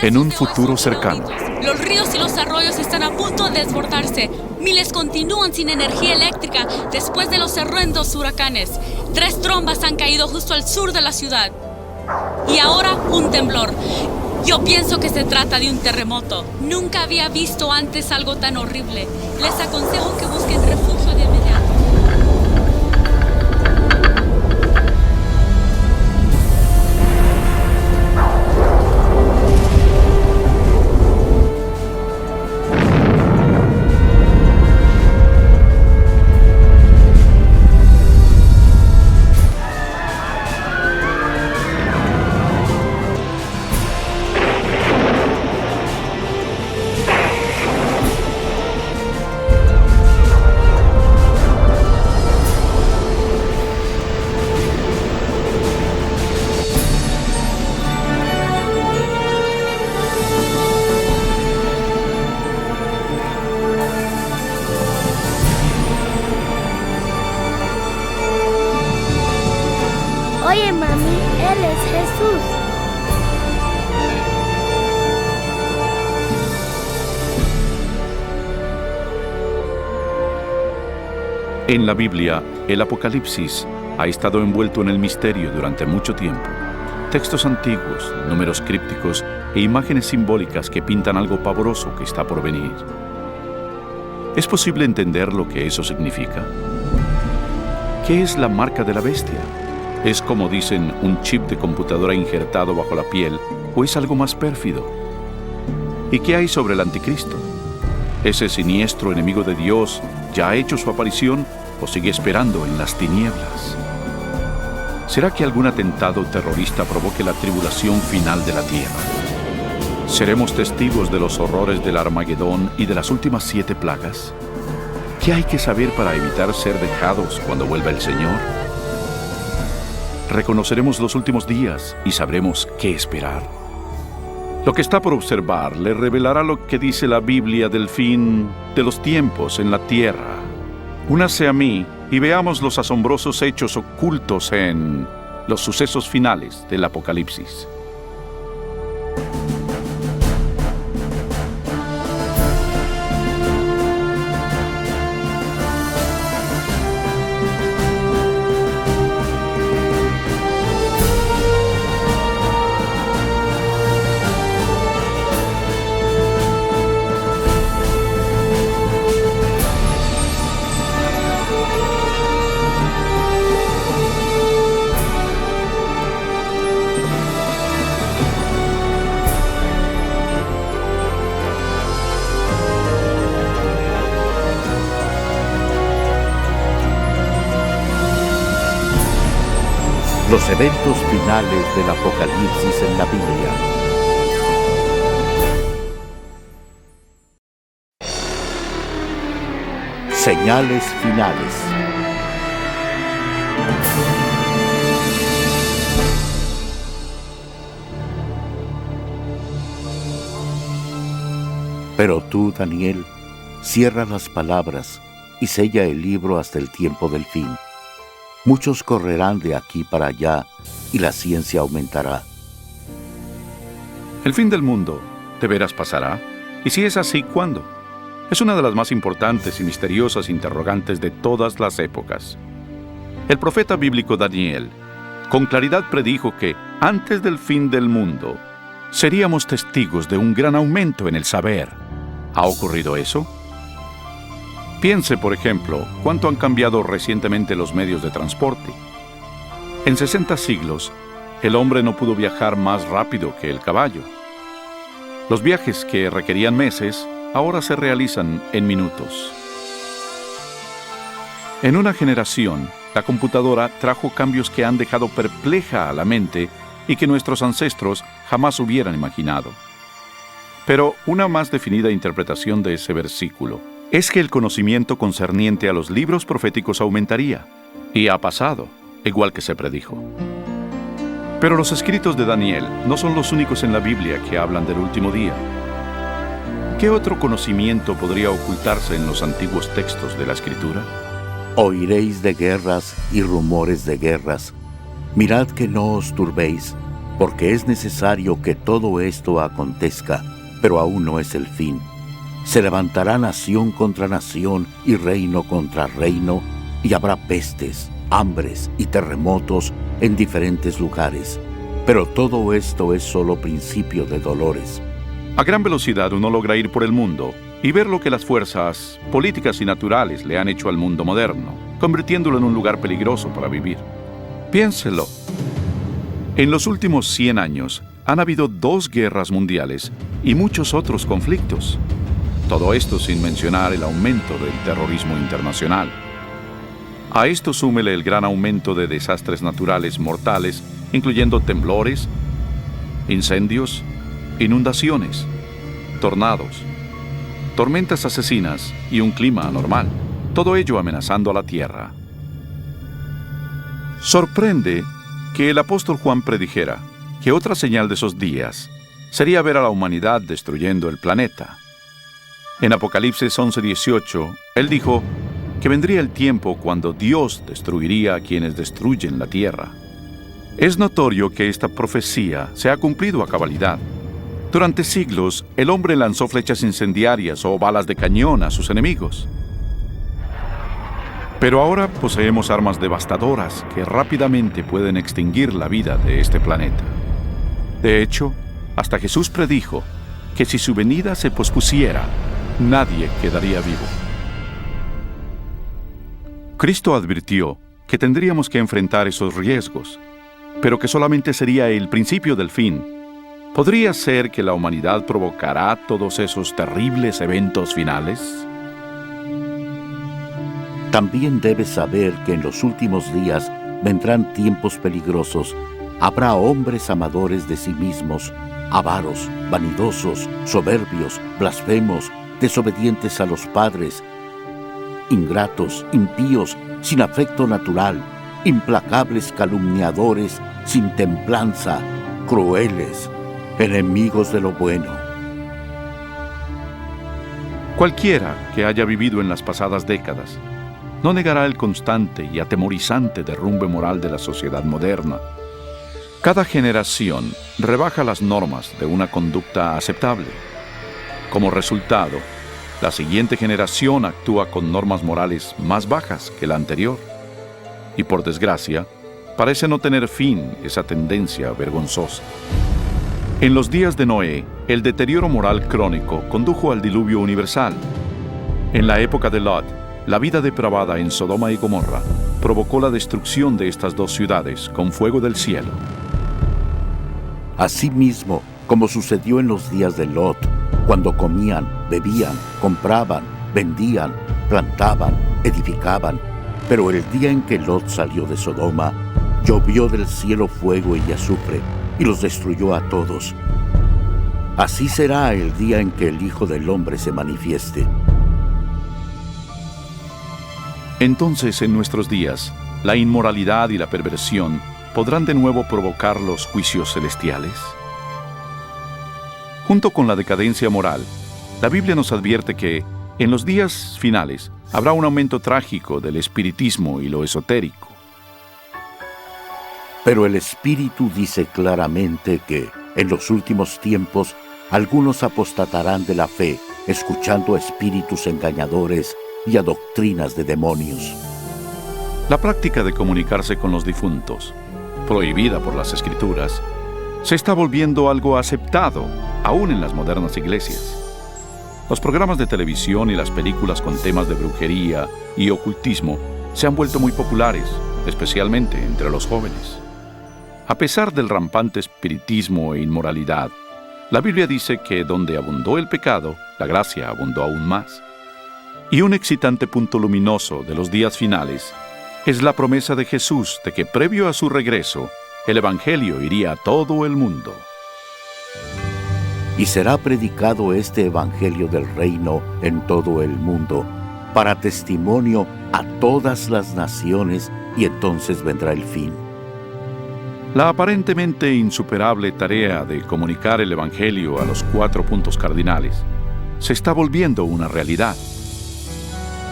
En un futuro cercano, los ríos y los arroyos están a punto de desbordarse. Miles continúan sin energía eléctrica después de los horrendos huracanes. 3 trombas han caído justo al sur de la ciudad. Y ahora un temblor. Yo pienso que se trata de un terremoto. Nunca había visto antes algo tan horrible. Les aconsejo que busquen refugio de inmediato. Oye, mami, Él es Jesús. en la Biblia, el Apocalipsis ha estado envuelto en el misterio durante mucho tiempo. Textos antiguos, números crípticos e imágenes simbólicas que pintan algo pavoroso que está por venir. ¿Es posible entender lo que eso significa? ¿Qué es la marca de la bestia? ¿Es, como dicen, un chip de computadora injertado bajo la piel o es algo más pérfido? ¿Y qué hay sobre el anticristo? ¿Ese siniestro enemigo de Dios ya ha hecho su aparición o sigue esperando en las tinieblas? ¿Será que algún atentado terrorista provoque la tribulación final de la tierra? ¿Seremos testigos de los horrores del Armagedón y de las últimas 7 plagas? ¿Qué hay que saber para evitar ser dejados cuando vuelva el Señor? Reconoceremos los últimos días y sabremos qué esperar. Lo que está por observar le revelará lo que dice la Biblia del fin de los tiempos en la tierra. Únase a mí y veamos los asombrosos hechos ocultos en los sucesos finales del Apocalipsis. Los eventos finales del Apocalipsis en la Biblia. Señales finales. Pero tú, Daniel, cierra las palabras y sella el libro hasta el tiempo del fin. Muchos correrán de aquí para allá y la ciencia aumentará. ¿El fin del mundo de veras pasará? Y si es así, ¿cuándo? Es una de las más importantes y misteriosas interrogantes de todas las épocas. El profeta bíblico Daniel con claridad predijo que antes del fin del mundo seríamos testigos de un gran aumento en el saber. ¿Ha ocurrido eso? Piense, por ejemplo, cuánto han cambiado recientemente los medios de transporte. En 60 siglos, el hombre no pudo viajar más rápido que el caballo. Los viajes que requerían meses, ahora se realizan en minutos. En una generación, la computadora trajo cambios que han dejado perpleja a la mente y que nuestros ancestros jamás hubieran imaginado. Pero una más definida interpretación de ese versículo es que el conocimiento concerniente a los libros proféticos aumentaría, y ha pasado, igual que se predijo. Pero los escritos de Daniel no son los únicos en la Biblia que hablan del último día. ¿Qué otro conocimiento podría ocultarse en los antiguos textos de la Escritura? Oiréis de guerras y rumores de guerras. Mirad que no os turbéis, porque es necesario que todo esto acontezca, pero aún no es el fin. Se levantará nación contra nación y reino contra reino, y habrá pestes, hambres y terremotos en diferentes lugares. Pero todo esto es solo principio de dolores. A gran velocidad uno logra ir por el mundo y ver lo que las fuerzas políticas y naturales le han hecho al mundo moderno, convirtiéndolo en un lugar peligroso para vivir. Piénselo. En los últimos 100 años han habido 2 guerras mundiales y muchos otros conflictos. Todo esto sin mencionar el aumento del terrorismo internacional. A esto súmele el gran aumento de desastres naturales mortales, incluyendo temblores, incendios, inundaciones, tornados, tormentas asesinas y un clima anormal, todo ello amenazando a la Tierra. Sorprende que el apóstol Juan predijera que otra señal de esos días sería ver a la humanidad destruyendo el planeta. En Apocalipsis 11:18, él dijo que vendría el tiempo cuando Dios destruiría a quienes destruyen la tierra. Es notorio que esta profecía se ha cumplido a cabalidad. Durante siglos, el hombre lanzó flechas incendiarias o balas de cañón a sus enemigos. Pero ahora poseemos armas devastadoras que rápidamente pueden extinguir la vida de este planeta. De hecho, hasta Jesús predijo que si su venida se pospusiera, nadie quedaría vivo. Cristo advirtió que tendríamos que enfrentar esos riesgos, pero que solamente sería el principio del fin. ¿Podría ser que la humanidad provocará todos esos terribles eventos finales? También debes saber que en los últimos días vendrán tiempos peligrosos. Habrá hombres amadores de sí mismos, avaros, vanidosos, soberbios, blasfemos, desobedientes a los padres, ingratos, impíos, sin afecto natural, implacables calumniadores, sin templanza, crueles, enemigos de lo bueno. Cualquiera que haya vivido en las pasadas décadas no negará el constante y atemorizante derrumbe moral de la sociedad moderna. Cada generación rebaja las normas de una conducta aceptable. Como resultado, la siguiente generación actúa con normas morales más bajas que la anterior. Y por desgracia, parece no tener fin esa tendencia vergonzosa. En los días de Noé, el deterioro moral crónico condujo al diluvio universal. En la época de Lot, la vida depravada en Sodoma y Gomorra provocó la destrucción de estas 2 ciudades con fuego del cielo. Asimismo, como sucedió en los días de Lot, cuando comían, bebían, compraban, vendían, plantaban, edificaban. Pero el día en que Lot salió de Sodoma, llovió del cielo fuego y azufre, y los destruyó a todos. Así será el día en que el Hijo del Hombre se manifieste. Entonces, en nuestros días, la inmoralidad y la perversión podrán de nuevo provocar los juicios celestiales. Junto con la decadencia moral, la Biblia nos advierte que, en los días finales, habrá un aumento trágico del espiritismo y lo esotérico. Pero el Espíritu dice claramente que, en los últimos tiempos, algunos apostatarán de la fe, escuchando a espíritus engañadores y a doctrinas de demonios. La práctica de comunicarse con los difuntos, prohibida por las Escrituras, se está volviendo algo aceptado, aún en las modernas iglesias. Los programas de televisión y las películas con temas de brujería y ocultismo se han vuelto muy populares, especialmente entre los jóvenes. A pesar del rampante espiritismo e inmoralidad, la Biblia dice que donde abundó el pecado, la gracia abundó aún más. Y un excitante punto luminoso de los días finales es la promesa de Jesús de que previo a su regreso, el Evangelio iría a todo el mundo. Y será predicado este Evangelio del reino en todo el mundo, para testimonio a todas las naciones, y entonces vendrá el fin. La aparentemente insuperable tarea de comunicar el Evangelio a los 4 puntos cardinales se está volviendo una realidad.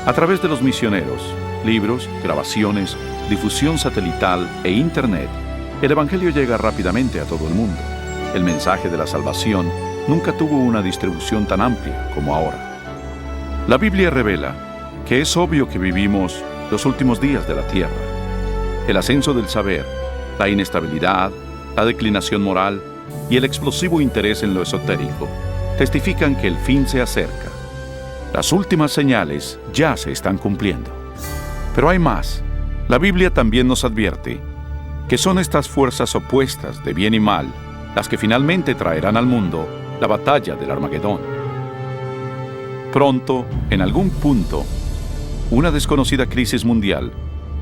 A través de los misioneros, libros, grabaciones, difusión satelital e Internet, El Evangelio llega rápidamente a todo el mundo. El mensaje de la salvación nunca tuvo una distribución tan amplia como ahora. La Biblia revela que es obvio que vivimos los últimos días de la tierra. El ascenso del saber, la inestabilidad, la declinación moral y el explosivo interés en lo esotérico testifican que el fin se acerca. Las últimas señales ya se están cumpliendo. Pero hay más. La Biblia también nos advierte que son estas fuerzas opuestas de bien y mal las que finalmente traerán al mundo la batalla del Armagedón. Pronto, en algún punto, una desconocida crisis mundial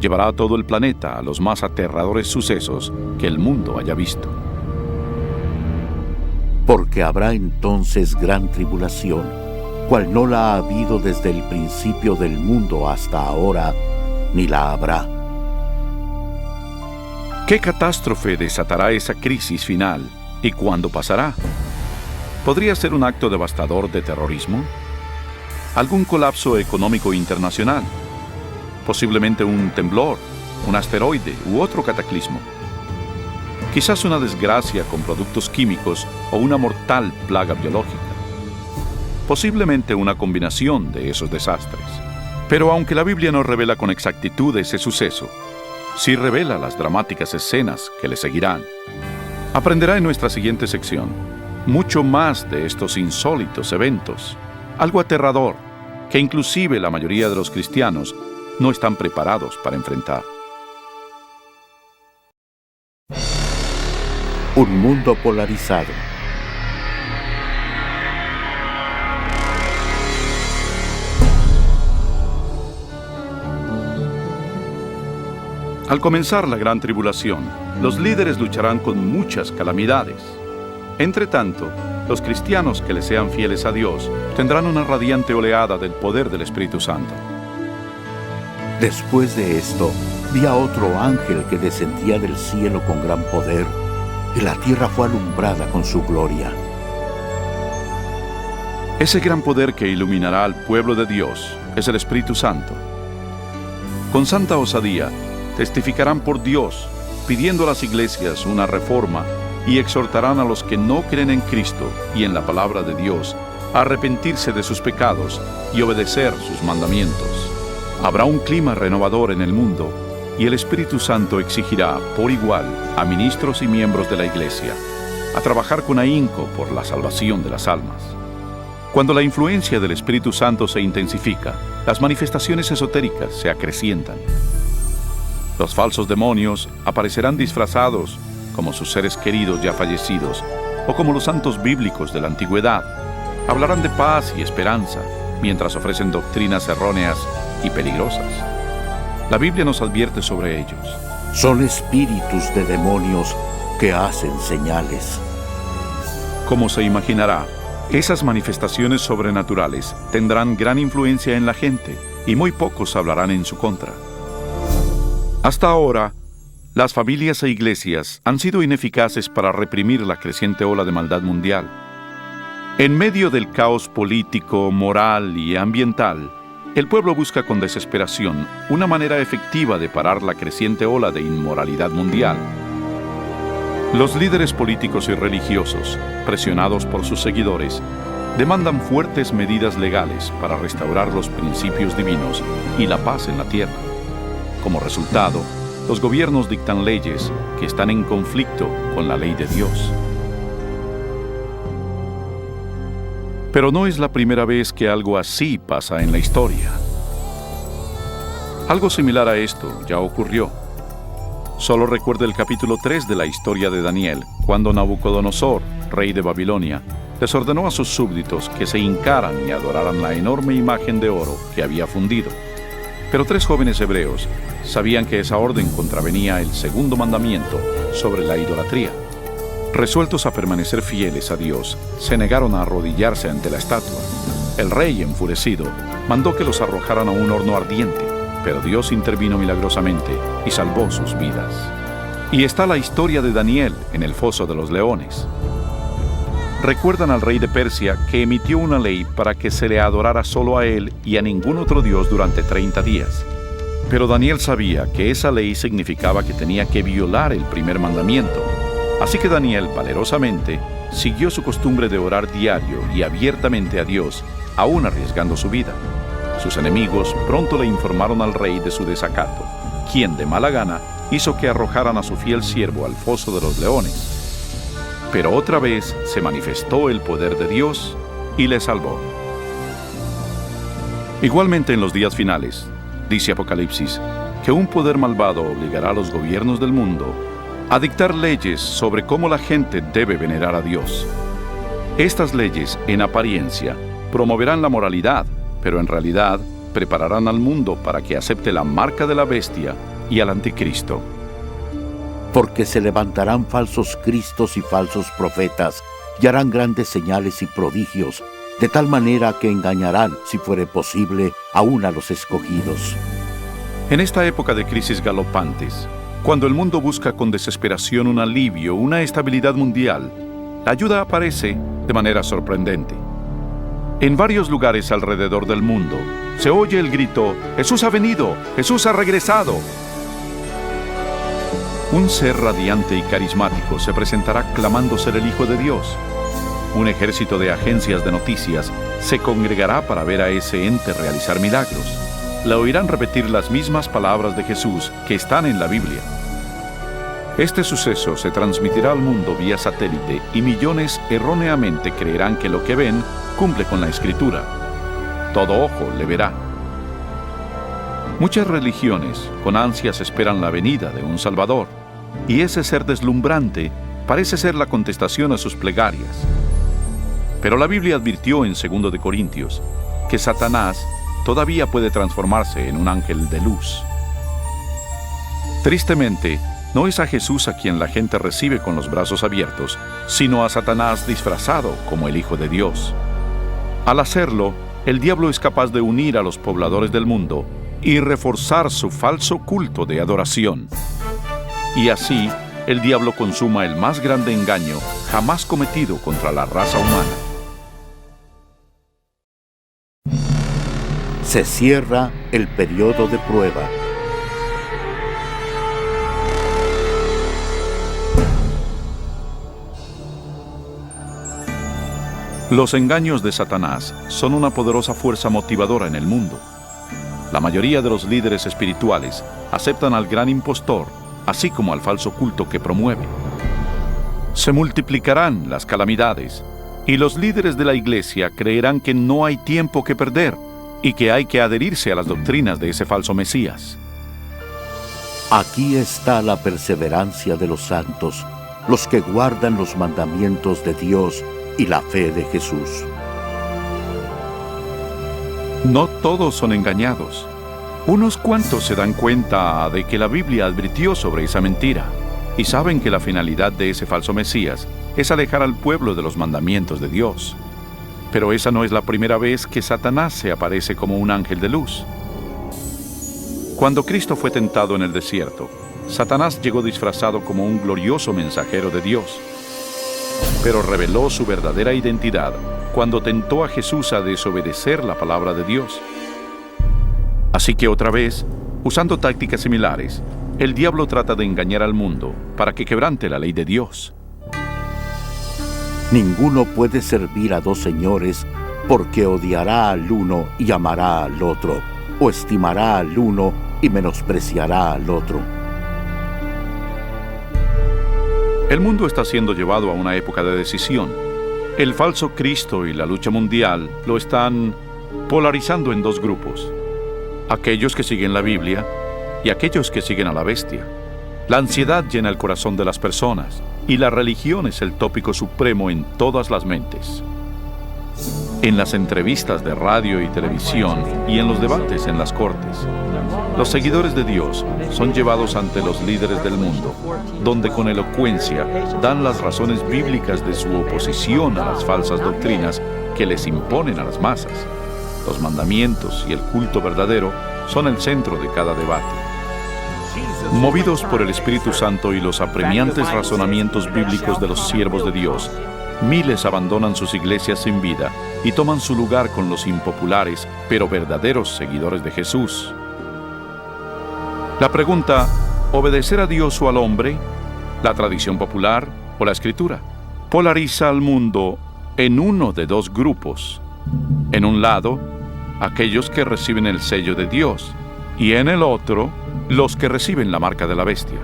llevará a todo el planeta a los más aterradores sucesos que el mundo haya visto. Porque habrá entonces gran tribulación, cual no la ha habido desde el principio del mundo hasta ahora, ni la habrá. ¿Qué catástrofe desatará esa crisis final y cuándo pasará? ¿Podría ser un acto devastador de terrorismo? ¿Algún colapso económico internacional? Posiblemente un temblor, un asteroide u otro cataclismo. Quizás una desgracia con productos químicos o una mortal plaga biológica. Posiblemente una combinación de esos desastres. Pero aunque la Biblia no revela con exactitud ese suceso, sí revela las dramáticas escenas que le seguirán. Aprenderá en nuestra siguiente sección mucho más de estos insólitos eventos, algo aterrador que inclusive la mayoría de los cristianos no están preparados para enfrentar. Un mundo polarizado. Al comenzar la gran tribulación, los líderes lucharán con muchas calamidades. Entre tanto, los cristianos que le sean fieles a Dios tendrán una radiante oleada del poder del Espíritu Santo. Después de esto, vi a otro ángel que descendía del cielo con gran poder, y la tierra fue alumbrada con su gloria. Ese gran poder que iluminará al pueblo de Dios es el Espíritu Santo. Con santa osadía, testificarán por Dios, pidiendo a las iglesias una reforma y exhortarán a los que no creen en Cristo y en la palabra de Dios a arrepentirse de sus pecados y obedecer sus mandamientos. Habrá un clima renovador en el mundo y el Espíritu Santo exigirá por igual a ministros y miembros de la iglesia a trabajar con ahínco por la salvación de las almas. Cuando la influencia del Espíritu Santo se intensifica, las manifestaciones esotéricas se acrecientan. Los falsos demonios aparecerán disfrazados como sus seres queridos ya fallecidos o como los santos bíblicos de la antigüedad. Hablarán de paz y esperanza mientras ofrecen doctrinas erróneas y peligrosas. La Biblia nos advierte sobre ellos. Son espíritus de demonios que hacen señales. Como se imaginará, esas manifestaciones sobrenaturales tendrán gran influencia en la gente y muy pocos hablarán en su contra. Hasta ahora, las familias e iglesias han sido ineficaces para reprimir la creciente ola de maldad mundial. En medio del caos político, moral y ambiental, el pueblo busca con desesperación una manera efectiva de parar la creciente ola de inmoralidad mundial. Los líderes políticos y religiosos, presionados por sus seguidores, demandan fuertes medidas legales para restaurar los principios divinos y la paz en la tierra. Como resultado, los gobiernos dictan leyes que están en conflicto con la ley de Dios. Pero no es la primera vez que algo así pasa en la historia. Algo similar a esto ya ocurrió. Solo recuerda el capítulo 3 de la historia de Daniel, cuando Nabucodonosor, rey de Babilonia, les ordenó a sus súbditos que se hincaran y adoraran la enorme imagen de oro que había fundido. Pero 3 jóvenes hebreos sabían que esa orden contravenía el segundo mandamiento sobre la idolatría. Resueltos a permanecer fieles a Dios, se negaron a arrodillarse ante la estatua. El rey, enfurecido, mandó que los arrojaran a un horno ardiente, pero Dios intervino milagrosamente y salvó sus vidas. Y está la historia de Daniel en el foso de los leones. Recuerdan al rey de Persia que emitió una ley para que se le adorara solo a él y a ningún otro dios durante 30 días. Pero Daniel sabía que esa ley significaba que tenía que violar el primer mandamiento. Así que Daniel, valerosamente, siguió su costumbre de orar diario y abiertamente a Dios, aún arriesgando su vida. Sus enemigos pronto le informaron al rey de su desacato, quien de mala gana hizo que arrojaran a su fiel siervo al foso de los leones. Pero otra vez se manifestó el poder de Dios y le salvó. Igualmente en los días finales, dice Apocalipsis, que un poder malvado obligará a los gobiernos del mundo a dictar leyes sobre cómo la gente debe venerar a Dios. Estas leyes, en apariencia, promoverán la moralidad, pero en realidad prepararán al mundo para que acepte la marca de la bestia y al anticristo. Porque se levantarán falsos cristos y falsos profetas, y harán grandes señales y prodigios, de tal manera que engañarán, si fuere posible, aún a los escogidos. En esta época de crisis galopantes, cuando el mundo busca con desesperación un alivio, una estabilidad mundial, la ayuda aparece de manera sorprendente. En varios lugares alrededor del mundo se oye el grito: ¡Jesús ha venido! ¡Jesús ha regresado! Un ser radiante y carismático se presentará clamando ser el Hijo de Dios. Un ejército de agencias de noticias se congregará para ver a ese ente realizar milagros. Le oirán repetir las mismas palabras de Jesús que están en la Biblia. Este suceso se transmitirá al mundo vía satélite y millones erróneamente creerán que lo que ven cumple con la Escritura. Todo ojo le verá. Muchas religiones con ansias esperan la venida de un Salvador, y ese ser deslumbrante parece ser la contestación a sus plegarias. Pero la Biblia advirtió en 2 de Corintios que Satanás todavía puede transformarse en un ángel de luz. Tristemente, no es a Jesús a quien la gente recibe con los brazos abiertos, sino a Satanás disfrazado como el Hijo de Dios. Al hacerlo, el diablo es capaz de unir a los pobladores del mundo y reforzar su falso culto de adoración. Y así, el diablo consuma el más grande engaño jamás cometido contra la raza humana. Se cierra el periodo de prueba. Los engaños de Satanás son una poderosa fuerza motivadora en el mundo. La mayoría de los líderes espirituales aceptan al gran impostor, así como al falso culto que promueve. Se multiplicarán las calamidades, y los líderes de la iglesia creerán que no hay tiempo que perder y que hay que adherirse a las doctrinas de ese falso Mesías. Aquí está la perseverancia de los santos, los que guardan los mandamientos de Dios y la fe de Jesús. No todos son engañados. Unos cuantos se dan cuenta de que la Biblia advirtió sobre esa mentira y saben que la finalidad de ese falso Mesías es alejar al pueblo de los mandamientos de Dios. Pero esa no es la primera vez que Satanás se aparece como un ángel de luz. Cuando Cristo fue tentado en el desierto, Satanás llegó disfrazado como un glorioso mensajero de Dios, pero reveló su verdadera identidad cuando tentó a Jesús a desobedecer la palabra de Dios. Así que otra vez, usando tácticas similares, el diablo trata de engañar al mundo para que quebrante la ley de Dios. Ninguno puede servir a dos señores, porque odiará al uno y amará al otro, o estimará al uno y menospreciará al otro. El mundo está siendo llevado a una época de decisión. El falso Cristo y la lucha mundial lo están polarizando en dos grupos: aquellos que siguen la Biblia y aquellos que siguen a la bestia. La ansiedad llena el corazón de las personas y la religión es el tópico supremo en todas las mentes. En las entrevistas de radio y televisión y en los debates en las cortes, los seguidores de Dios son llevados ante los líderes del mundo, donde con elocuencia dan las razones bíblicas de su oposición a las falsas doctrinas que les imponen a las masas. Los mandamientos y el culto verdadero son el centro de cada debate. Movidos por el Espíritu Santo y los apremiantes razonamientos bíblicos de los siervos de Dios, miles abandonan sus iglesias sin vida y toman su lugar con los impopulares, pero verdaderos seguidores de Jesús. La pregunta, ¿obedecer a Dios o al hombre? ¿La tradición popular o la Escritura? Polariza al mundo en uno de dos grupos. En un lado, aquellos que reciben el sello de Dios, y en el otro, los que reciben la marca de la bestia.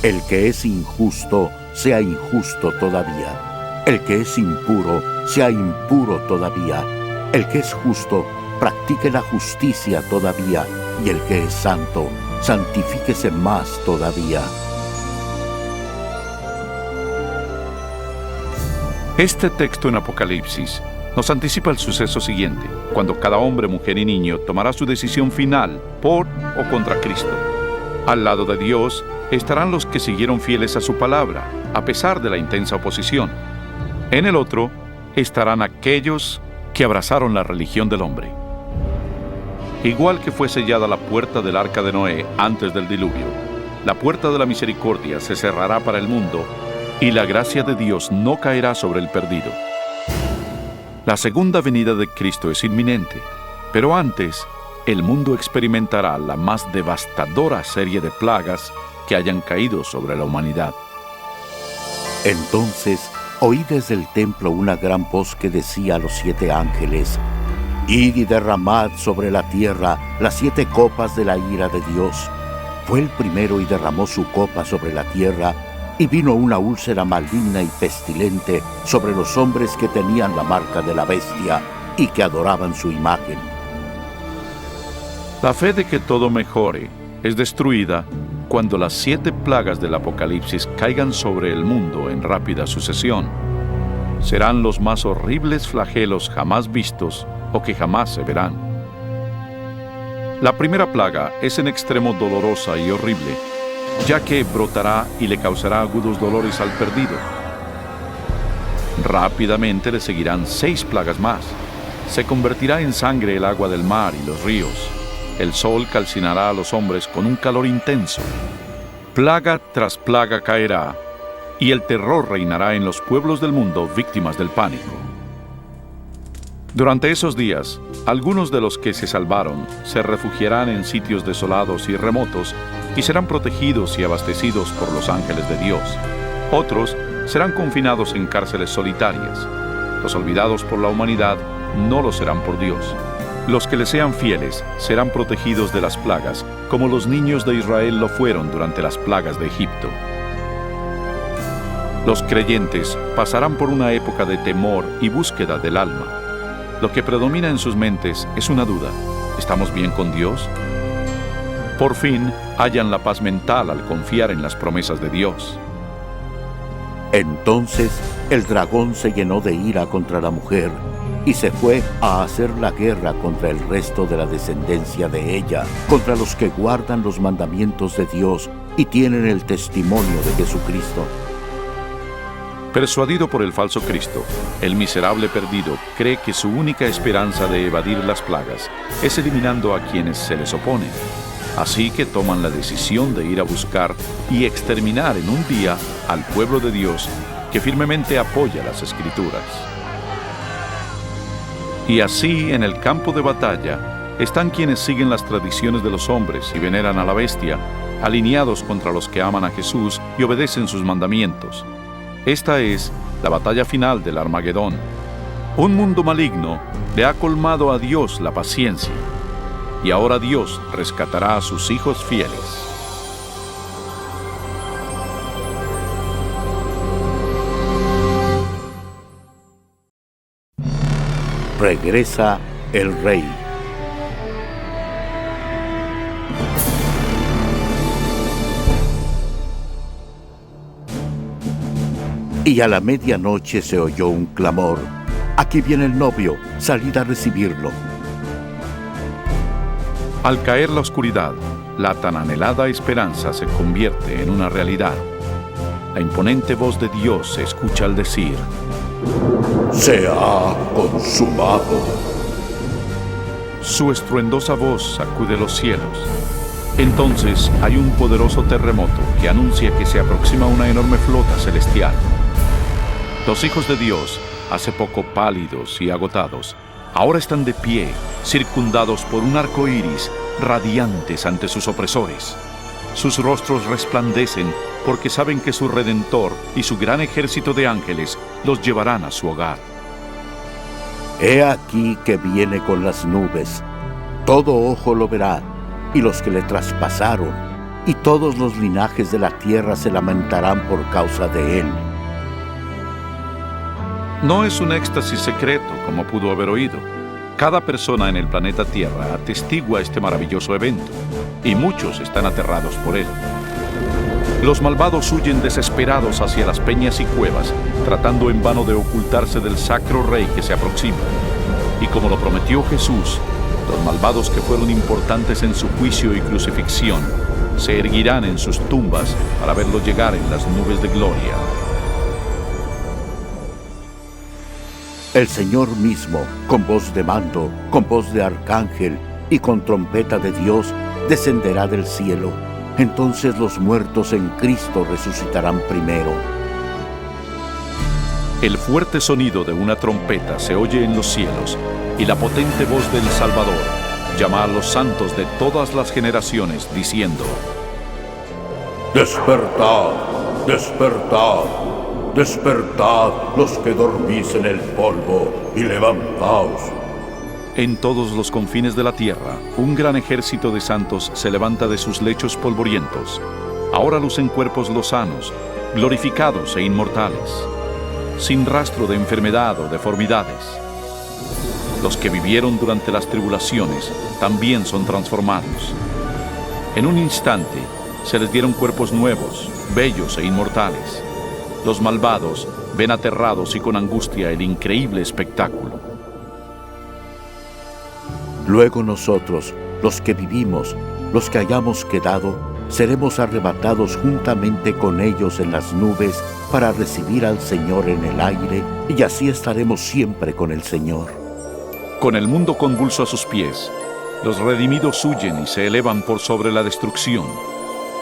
El que es injusto, sea injusto todavía. El que es impuro, sea impuro todavía. El que es justo, practique la justicia todavía. Y el que es santo, santifíquese más todavía. Este texto en Apocalipsis nos anticipa el suceso siguiente, cuando cada hombre, mujer y niño tomará su decisión final por o contra Cristo. Al lado de Dios estarán los que siguieron fieles a su palabra, a pesar de la intensa oposición. En el otro estarán aquellos que abrazaron la religión del hombre. Igual que fue sellada la puerta del arca de Noé antes del diluvio, la puerta de la misericordia se cerrará para el mundo y la gracia de Dios no caerá sobre el perdido. La segunda venida de Cristo es inminente, pero antes, el mundo experimentará la más devastadora serie de plagas que hayan caído sobre la humanidad. Entonces oí desde el templo una gran voz que decía a los 7 ángeles: Id y derramad sobre la tierra las 7 copas de la ira de Dios. Fue el primero y derramó su copa sobre la tierra, y vino una úlcera maligna y pestilente sobre los hombres que tenían la marca de la bestia y que adoraban su imagen. La fe de que todo mejore es destruida cuando las 7 plagas del Apocalipsis caigan sobre el mundo en rápida sucesión. Serán los más horribles flagelos jamás vistos o que jamás se verán. La primera plaga es en extremo dolorosa y horrible, ya que brotará y le causará agudos dolores al perdido. Rápidamente le seguirán 6 plagas más. Se convertirá en sangre el agua del mar y los ríos. El sol calcinará a los hombres con un calor intenso. Plaga tras plaga caerá, y el terror reinará en los pueblos del mundo víctimas del pánico. Durante esos días, algunos de los que se salvaron se refugiarán en sitios desolados y remotos y serán protegidos y abastecidos por los ángeles de Dios. Otros serán confinados en cárceles solitarias. Los olvidados por la humanidad no lo serán por Dios. Los que le sean fieles serán protegidos de las plagas, como los niños de Israel lo fueron durante las plagas de Egipto. Los creyentes pasarán por una época de temor y búsqueda del alma. Lo que predomina en sus mentes es una duda: ¿estamos bien con Dios? Por fin, hallan la paz mental al confiar en las promesas de Dios. Entonces el dragón se llenó de ira contra la mujer y se fue a hacer la guerra contra el resto de la descendencia de ella, contra los que guardan los mandamientos de Dios y tienen el testimonio de Jesucristo. Persuadido por el falso Cristo, el miserable perdido cree que su única esperanza de evadir las plagas es eliminando a quienes se les oponen. Así que toman la decisión de ir a buscar y exterminar en un día al pueblo de Dios que firmemente apoya las Escrituras. Y así, en el campo de batalla, están quienes siguen las tradiciones de los hombres y veneran a la bestia, alineados contra los que aman a Jesús y obedecen sus mandamientos. Esta es la batalla final del Armagedón. Un mundo maligno le ha colmado a Dios la paciencia, y ahora Dios rescatará a sus hijos fieles. Regresa el rey. Y a la medianoche se oyó un clamor: «Aquí viene el novio, salid a recibirlo». Al caer la oscuridad, la tan anhelada esperanza se convierte en una realidad. La imponente voz de Dios se escucha al decir: «Se ha consumado». Su estruendosa voz sacude los cielos. Entonces hay un poderoso terremoto que anuncia que se aproxima una enorme flota celestial. Los hijos de Dios, hace poco pálidos y agotados, ahora están de pie, circundados por un arco iris radiantes ante sus opresores. Sus rostros resplandecen porque saben que su Redentor y su gran ejército de ángeles los llevarán a su hogar. He aquí que viene con las nubes. Todo ojo lo verá, y los que le traspasaron, y todos los linajes de la tierra se lamentarán por causa de él. No es un éxtasis secreto, como pudo haber oído. Cada persona en el planeta Tierra atestigua este maravilloso evento, y muchos están aterrados por él. Los malvados huyen desesperados hacia las peñas y cuevas, tratando en vano de ocultarse del sacro rey que se aproxima. Y como lo prometió Jesús, los malvados que fueron importantes en su juicio y crucifixión se erguirán en sus tumbas para verlo llegar en las nubes de gloria. El Señor mismo, con voz de mando, con voz de arcángel y con trompeta de Dios, descenderá del cielo. Entonces los muertos en Cristo resucitarán primero. El fuerte sonido de una trompeta se oye en los cielos, y la potente voz del Salvador llama a los santos de todas las generaciones, diciendo: Despertad, despertad, despertad los que dormís en el polvo, y levantaos. En todos los confines de la tierra, un gran ejército de santos se levanta de sus lechos polvorientos. Ahora lucen cuerpos lozanos, glorificados e inmortales, sin rastro de enfermedad o deformidades. Los que vivieron durante las tribulaciones también son transformados. En un instante se les dieron cuerpos nuevos, bellos e inmortales. Los malvados ven aterrados y con angustia el increíble espectáculo. Luego nosotros, los que vivimos, los que hayamos quedado, seremos arrebatados juntamente con ellos en las nubes para recibir al Señor en el aire, y así estaremos siempre con el Señor. Con el mundo convulso a sus pies, los redimidos huyen y se elevan por sobre la destrucción.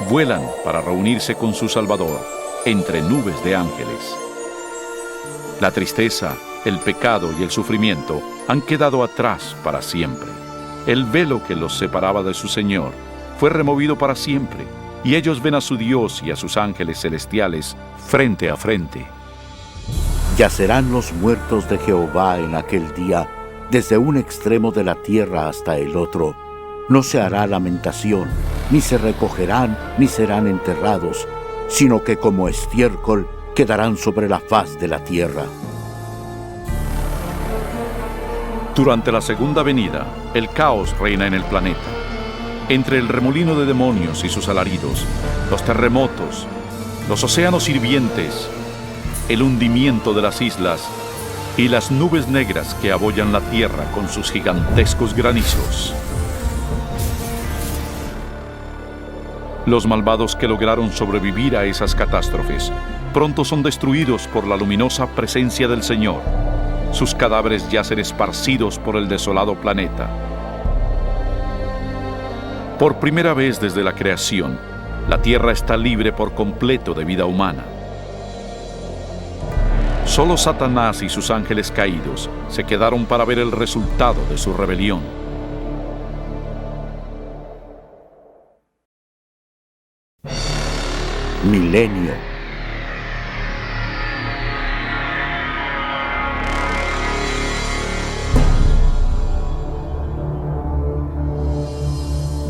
Vuelan para reunirse con su Salvador entre nubes de ángeles. La tristeza, el pecado y el sufrimiento han quedado atrás para siempre. El velo que los separaba de su Señor fue removido para siempre, y ellos ven a su Dios y a sus ángeles celestiales frente a frente. Yacerán los muertos de Jehová en aquel día, desde un extremo de la tierra hasta el otro. No se hará lamentación, ni se recogerán, ni serán enterrados, sino que como estiércol quedarán sobre la faz de la tierra. Durante la segunda venida, el caos reina en el planeta. Entre el remolino de demonios y sus alaridos, los terremotos, los océanos hirvientes, el hundimiento de las islas y las nubes negras que abollan la tierra con sus gigantescos granizos. Los malvados que lograron sobrevivir a esas catástrofes pronto son destruidos por la luminosa presencia del Señor. Sus cadáveres yacen esparcidos por el desolado planeta. Por primera vez desde la creación, la tierra está libre por completo de vida humana. Solo Satanás y sus ángeles caídos se quedaron para ver el resultado de su rebelión. Milenio.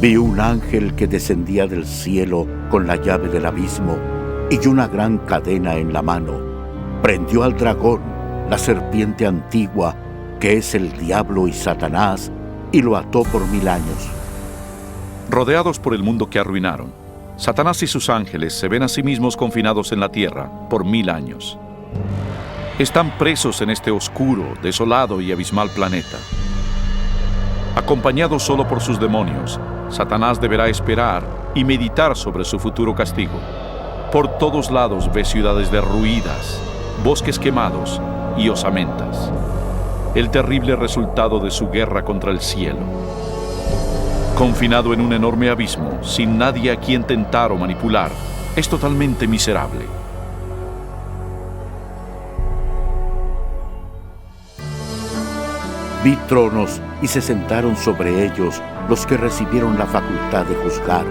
Vi un ángel que descendía del cielo con la llave del abismo y una gran cadena en la mano. Prendió al dragón, la serpiente antigua, que es el diablo y Satanás, y lo ató por 1000 años. Rodeados por el mundo que arruinaron, Satanás y sus ángeles se ven a sí mismos confinados en la tierra por 1000 años. Están presos en este oscuro, desolado y abismal planeta. Acompañado solo por sus demonios, Satanás deberá esperar y meditar sobre su futuro castigo. Por todos lados ve ciudades derruidas, bosques quemados y osamentas. El terrible resultado de su guerra contra el cielo. Confinado en un enorme abismo, sin nadie a quien tentar o manipular, es totalmente miserable. Vi tronos y se sentaron sobre ellos, los que recibieron la facultad de juzgar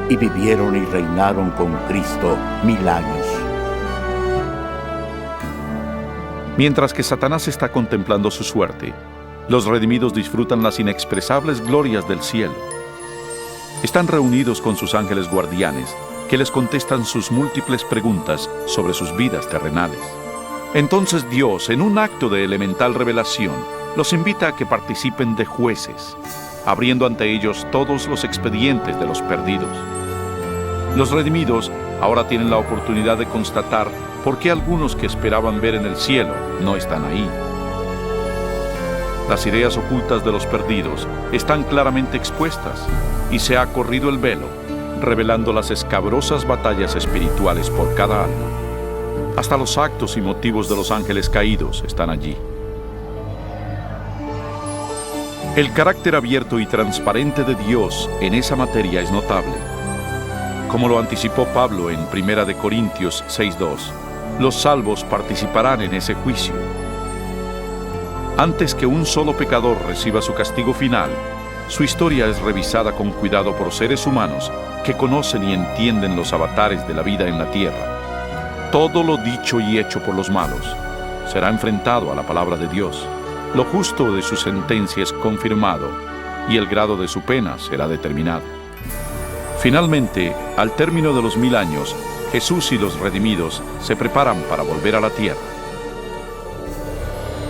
y vivieron y reinaron con Cristo 1000 años. Mientras que Satanás está contemplando su suerte, los redimidos disfrutan las inexpresables glorias del cielo. Están reunidos con sus ángeles guardianes, que les contestan sus múltiples preguntas sobre sus vidas terrenales. Entonces Dios, en un acto de elemental revelación, los invita a que participen de jueces, abriendo ante ellos todos los expedientes de los perdidos. Los redimidos ahora tienen la oportunidad de constatar por qué algunos que esperaban ver en el cielo no están ahí. Las ideas ocultas de los perdidos están claramente expuestas y se ha corrido el velo, revelando las escabrosas batallas espirituales por cada alma. Hasta los actos y motivos de los ángeles caídos están allí. El carácter abierto y transparente de Dios en esa materia es notable. Como lo anticipó Pablo en 1 Corintios 6:2, los salvos participarán en ese juicio. Antes que un solo pecador reciba su castigo final, su historia es revisada con cuidado por seres humanos que conocen y entienden los avatares de la vida en la tierra. Todo lo dicho y hecho por los malos será enfrentado a la palabra de Dios. Lo justo de su sentencia es confirmado y el grado de su pena será determinado. Finalmente, al término de los 1000 años, Jesús y los redimidos se preparan para volver a la tierra.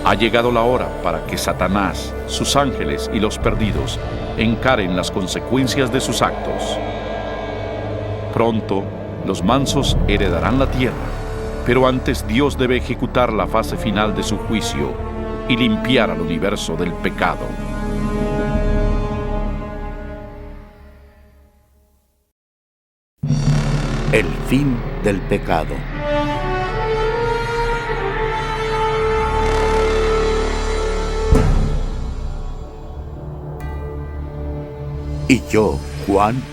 Ha llegado la hora para que Satanás, sus ángeles y los perdidos encaren las consecuencias de sus actos. Pronto, los mansos heredarán la tierra, pero antes Dios debe ejecutar la fase final de su juicio y limpiar al universo del pecado. El fin del pecado. Y yo, Juan,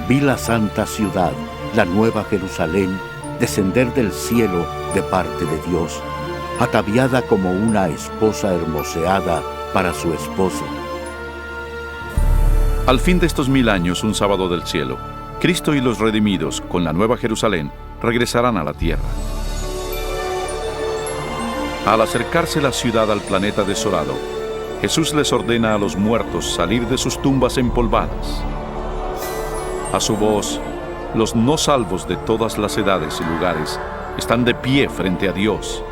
vi la santa ciudad, la nueva Jerusalén, descender del cielo de parte de Dios, ataviada como una esposa hermoseada para su esposo. Al fin de estos 1000 años, un sábado del cielo, Cristo y los redimidos, con la nueva Jerusalén, regresarán a la tierra. Al acercarse la ciudad al planeta desolado, Jesús les ordena a los muertos salir de sus tumbas empolvadas. A su voz, los no salvos de todas las edades y lugares están de pie frente a Dios.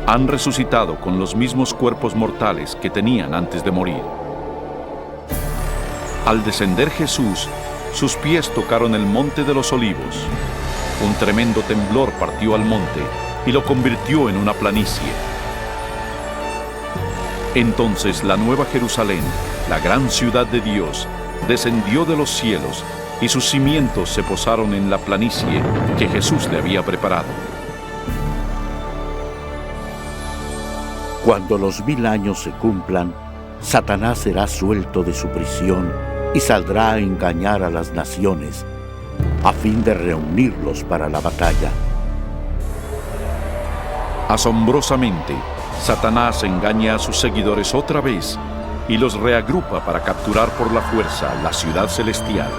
Han resucitado con los mismos cuerpos mortales que tenían antes de morir. Al descender Jesús, sus pies tocaron el monte de los olivos. Un tremendo temblor partió al monte y lo convirtió en una planicie. Entonces la nueva Jerusalén, la gran ciudad de Dios, descendió de los cielos y sus cimientos se posaron en la planicie que Jesús le había preparado. Cuando los 1000 años se cumplan, Satanás será suelto de su prisión y saldrá a engañar a las naciones, a fin de reunirlos para la batalla. Asombrosamente, Satanás engaña a sus seguidores otra vez y los reagrupa para capturar por la fuerza la ciudad celestial.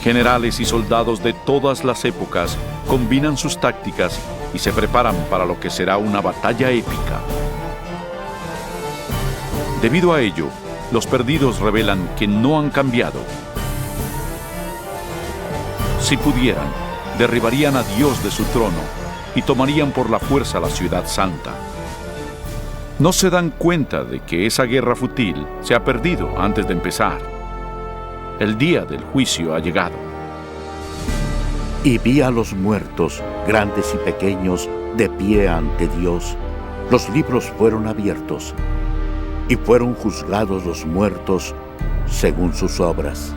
Generales y soldados de todas las épocas combinan sus tácticas y se preparan para lo que será una batalla épica. Debido a ello, los perdidos revelan que no han cambiado. Si pudieran, derribarían a Dios de su trono y tomarían por la fuerza la ciudad santa. No se dan cuenta de que esa guerra fútil se ha perdido antes de empezar. El día del juicio ha llegado. Y vi a los muertos, grandes y pequeños, de pie ante Dios. Los libros fueron abiertos, y fueron juzgados los muertos según sus obras.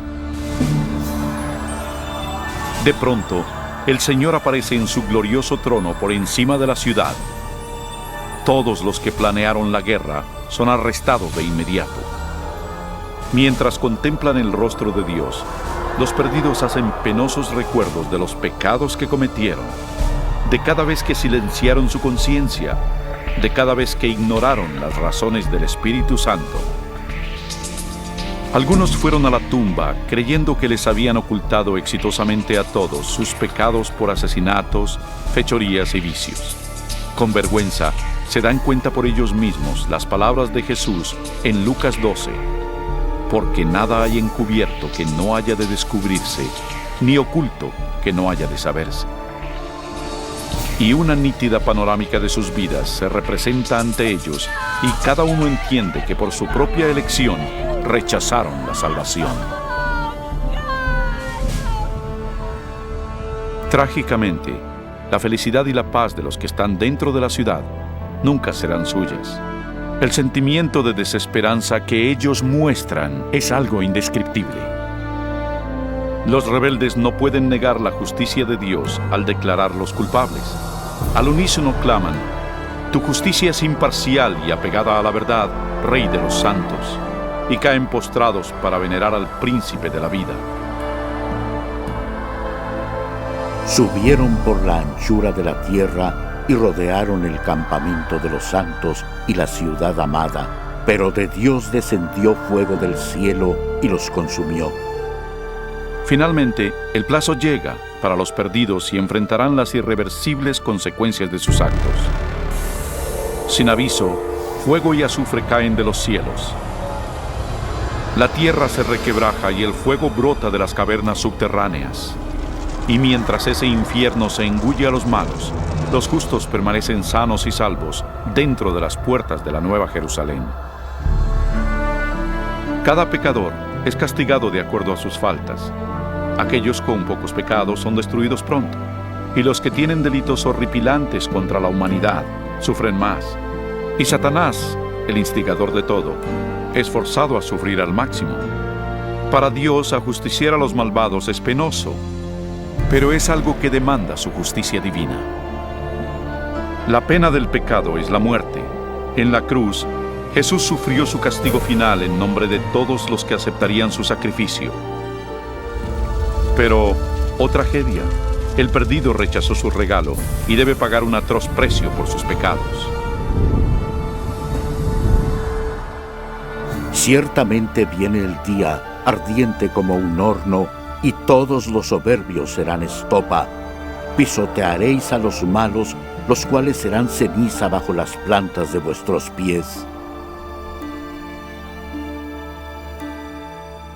De pronto, el Señor aparece en su glorioso trono por encima de la ciudad. Todos los que planearon la guerra son arrestados de inmediato. Mientras contemplan el rostro de Dios, los perdidos hacen penosos recuerdos de los pecados que cometieron, de cada vez que silenciaron su conciencia, de cada vez que ignoraron las razones del Espíritu Santo. Algunos fueron a la tumba creyendo que les habían ocultado exitosamente a todos sus pecados por asesinatos, fechorías y vicios. Con vergüenza, se dan cuenta por ellos mismos las palabras de Jesús en Lucas 12. Porque nada hay encubierto que no haya de descubrirse, ni oculto que no haya de saberse. Y una nítida panorámica de sus vidas se representa ante ellos y cada uno entiende que por su propia elección rechazaron la salvación. Trágicamente, la felicidad y la paz de los que están dentro de la ciudad nunca serán suyas. El sentimiento de desesperanza que ellos muestran es algo indescriptible. Los rebeldes no pueden negar la justicia de Dios al declararlos culpables. Al unísono claman: «Tu justicia es imparcial y apegada a la verdad, Rey de los santos», y caen postrados para venerar al príncipe de la vida. Subieron por la anchura de la tierra y rodearon el campamento de los santos y la ciudad amada, pero de Dios descendió fuego del cielo y los consumió. Finalmente, el plazo llega para los perdidos y enfrentarán las irreversibles consecuencias de sus actos. Sin aviso, fuego y azufre caen de los cielos. La tierra se requebraja y el fuego brota de las cavernas subterráneas. Y mientras ese infierno se engulle a los malos, los justos permanecen sanos y salvos dentro de las puertas de la Nueva Jerusalén. Cada pecador es castigado de acuerdo a sus faltas. Aquellos con pocos pecados son destruidos pronto, y los que tienen delitos horripilantes contra la humanidad sufren más. Y Satanás, el instigador de todo, es forzado a sufrir al máximo. Para Dios, ajusticiar a los malvados es penoso, pero es algo que demanda su justicia divina. La pena del pecado es la muerte. En la cruz, Jesús sufrió su castigo final en nombre de todos los que aceptarían su sacrificio. Pero, oh tragedia, el perdido rechazó su regalo y debe pagar un atroz precio por sus pecados. Ciertamente viene el día, ardiente como un horno, y todos los soberbios serán estopa. Pisotearéis a los malos, los cuales serán ceniza bajo las plantas de vuestros pies.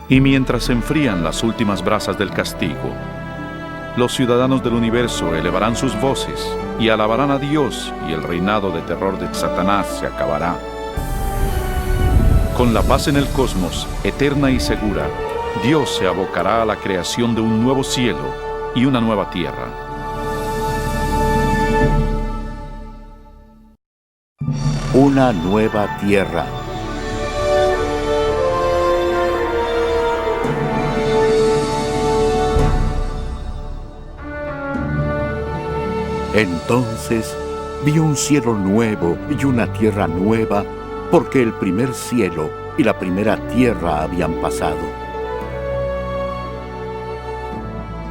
Y mientras se enfrían las últimas brasas del castigo, los ciudadanos del universo elevarán sus voces y alabarán a Dios, y el reinado de terror de Satanás se acabará. Con la paz en el cosmos, eterna y segura, Dios se abocará a la creación de un nuevo cielo y una nueva tierra. Una nueva tierra. Entonces vi un cielo nuevo y una tierra nueva, porque el primer cielo y la primera tierra habían pasado.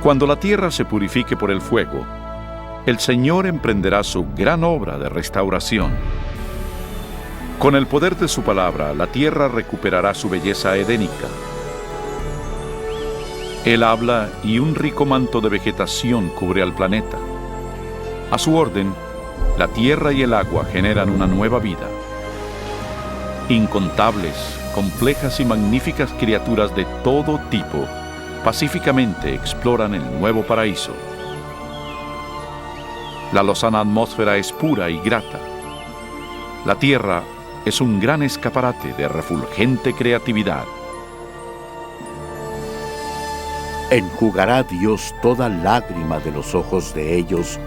Cuando la tierra se purifique por el fuego, el Señor emprenderá su gran obra de restauración. Con el poder de su palabra, la tierra recuperará su belleza edénica. Él habla y un rico manto de vegetación cubre al planeta. A su orden, la tierra y el agua generan una nueva vida. Incontables, complejas y magníficas criaturas de todo tipo pacíficamente exploran el nuevo paraíso. La lozana atmósfera es pura y grata. La tierra es un gran escaparate de refulgente creatividad. Enjugará Dios toda lágrima de los ojos de ellos,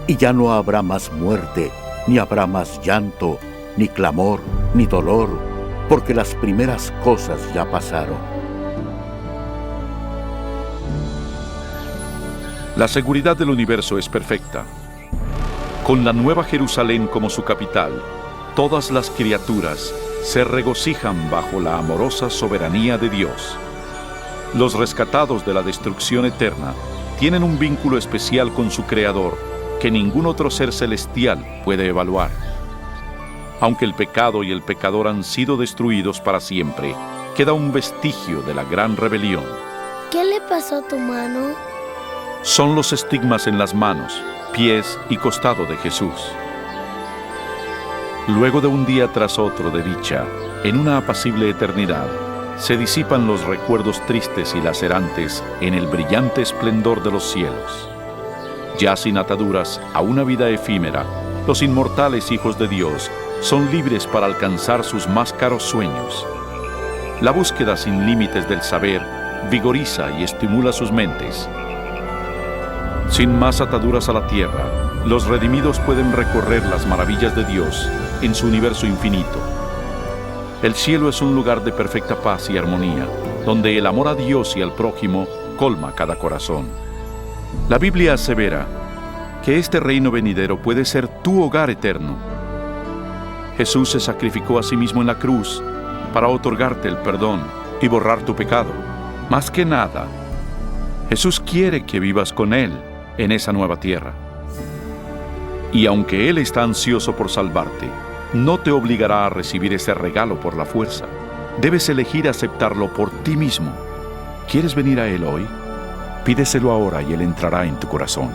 y ya no habrá más muerte, ni habrá más llanto, ni clamor, ni dolor, porque las primeras cosas ya pasaron. La seguridad del universo es perfecta. Con la Nueva Jerusalén como su capital, todas las criaturas se regocijan bajo la amorosa soberanía de Dios. Los rescatados de la destrucción eterna tienen un vínculo especial con su Creador que ningún otro ser celestial puede evaluar. Aunque el pecado y el pecador han sido destruidos para siempre, queda un vestigio de la gran rebelión. ¿Qué le pasó a tu mano? Son los estigmas en las manos, pies y costado de Jesús. Luego de un día tras otro de dicha, en una apacible eternidad, se disipan los recuerdos tristes y lacerantes en el brillante esplendor de los cielos. Ya sin ataduras a una vida efímera, los inmortales hijos de Dios son libres para alcanzar sus más caros sueños. La búsqueda sin límites del saber vigoriza y estimula sus mentes. Sin más ataduras a la tierra, los redimidos pueden recorrer las maravillas de Dios en su universo infinito. El cielo es un lugar de perfecta paz y armonía, donde el amor a Dios y al prójimo colma cada corazón. La Biblia asevera que este reino venidero puede ser tu hogar eterno. Jesús se sacrificó a sí mismo en la cruz para otorgarte el perdón y borrar tu pecado. Más que nada, Jesús quiere que vivas con Él en esa nueva tierra. Y aunque Él está ansioso por salvarte, no te obligará a recibir ese regalo por la fuerza. Debes elegir aceptarlo por ti mismo. ¿Quieres venir a Él hoy? Pídeselo ahora y Él entrará en tu corazón.